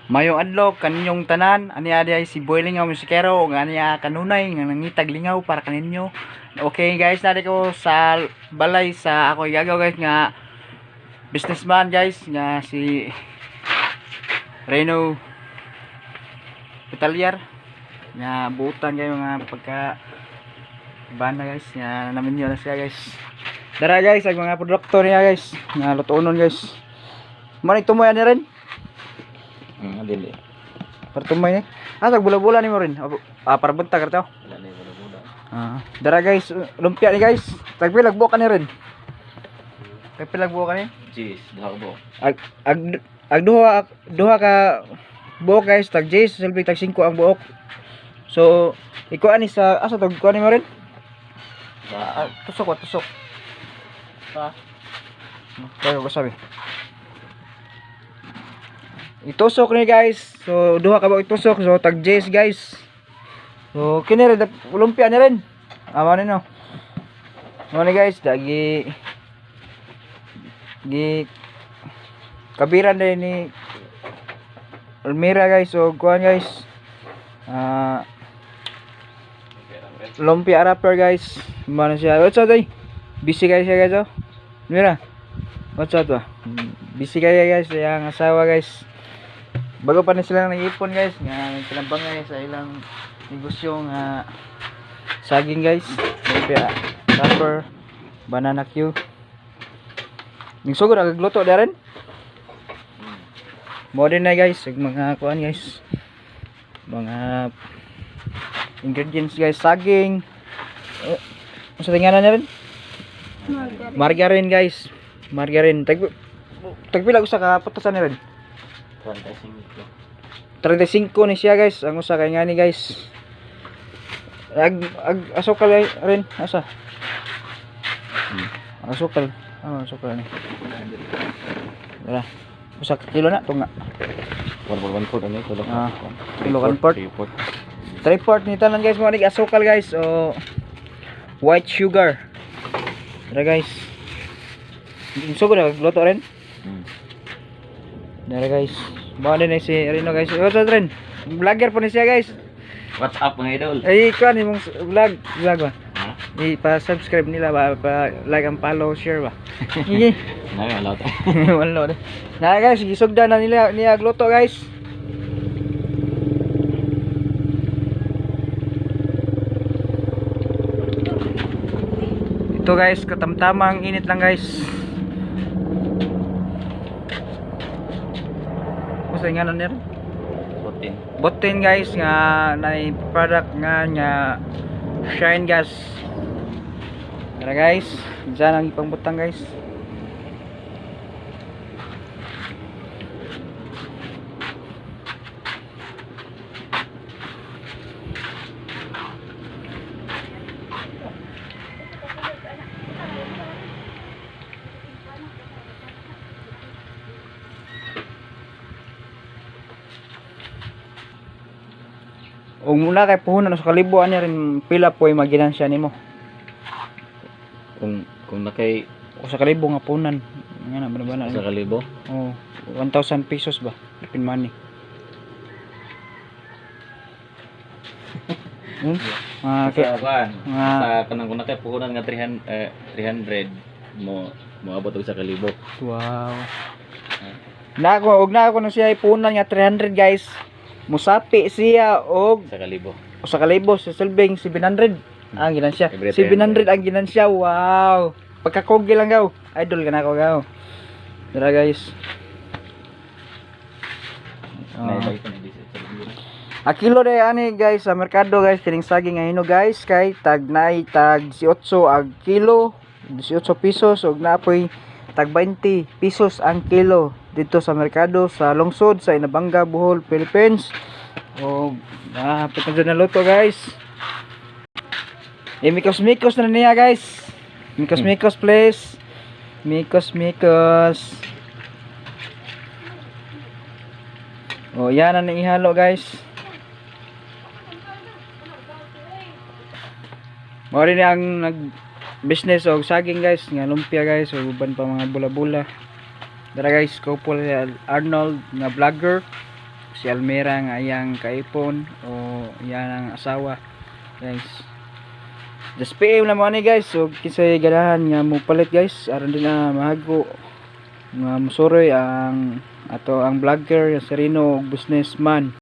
Mayong adlaw kaninyong tanan, aniya ay si Boiling ang musikero ug aniya kanunay nga nangitag lingaw para kaninyo. Okay guys, nari ko sa balay sa ako igagaw guys nga businessman guys nga si Reno Petalyar nga buutan kayo nga pagka bana guys nga namin yun na siya guys. Dara guys ang mga produkto niya guys nga lutuonon guys. Manik tumoy ani rin. Dili. Pertumay ni. Tag bula-bula ni mo rin. Para buntag karto. Wala na yung bula. Dara guys, lumpia ni guys. Tag pilag buo ka ni rin. Tag pilag buo ka ni. Jeez, duha ko. Ag duha ka buok guys, tag J's, silbi tag 5 ang buok. So, ikuan ni sa asa tag kuan ni mo rin. Tusok. Kaya ko sabi. Itusok ni guys. So duha ka ba itusok, so tag J's guys. So kini rin lumpia ni rin. Amo ni no. Mo ni guys, dagi kabiran din ni Almira guys. So kuan guys. Lumpia wrapper guys. Mana siya? What's up day? Busy guys ya guys oh. Mira. What's up ba? Busy kaya guys yang asawa guys. Bago pa na sila nag-ipon guys nga pinabangay sa ilang negosyo nga saging guys, lumpia wrapper, banana Q. Ning sugod agluto darin. Mo din na guys mga kuan guys. Mga ingredients guys, saging. Sa tinganan na rin? Margarine guys. Margarine. Tagpila usa ka putasan na rin. 35 ni siya guys. Ang usa kay ngani guys. Asukal rin asa. Asukal. Asukal ni. Wala. Usa ka kilo na tunga. 1.1 ani ko lang. Kilo kan port. 3/4 ni tanan guys mo ni asukal guys. O white sugar. Dara guys. Sugod na luto rin. Dara guys. Bawa din si Rino guys. What's up rin? Vlogger po ni siya guys. What's up mga idol? Ay kuan imong vlog ba? I-pa-subscribe nila ba, pa-like and follow, share ba. Sige. Wala ta. Wala. Na guys, gisugdan na nila niya gluto guys. Ito guys, katamtamang init lang guys. Sa nga rin botin guys nga na product nga shine gas. Tara guys, dyan ang ipangbutang guys. O muna kay puhunan sa kalibuan niya rin pila po ay maginansya nimo. Kung nakay O sa kalibo nga punan. Nga na bana. sa kalibo. Oh, 1,000 pesos ba? Philippine money. Sa kanang kung nakay puhunan nga 300 mo abot og sa kalibo. Wow. Na ako na siya ipunan nga 300 guys. Musapi siya og sa kalibo sa silbing 700 ang ginansya. Every 700 ang ginansya. Wow. Pagkakogi lang gaw. Idol ka na ako gaw. Dara guys. A kilo de ani guys sa merkado guys kining saging nga hino guys kay tag 18 ag kilo, 18 pesos ug napoy tag 20 pesos ang kilo dito sa merkado sa lungsod sa Inabanga, Bohol, Philippines. O hapit na luto guys. Mikos na niya guys. Mikos please. Mikos. O yan na ihalo guys. Mao rin ang nag-business og saging guys, nga lumpia guys, ug uban pa mga bula-bula. Dara guys, couple si Arnold nga vlogger. si Almira nga iyang kaipon o iyang ang asawa guys. Just PM lang mo ni guys, so kinsay ganahan nga mo palit guys aron din na mahago nga musuroy ang ato ang vlogger si Rino og businessman.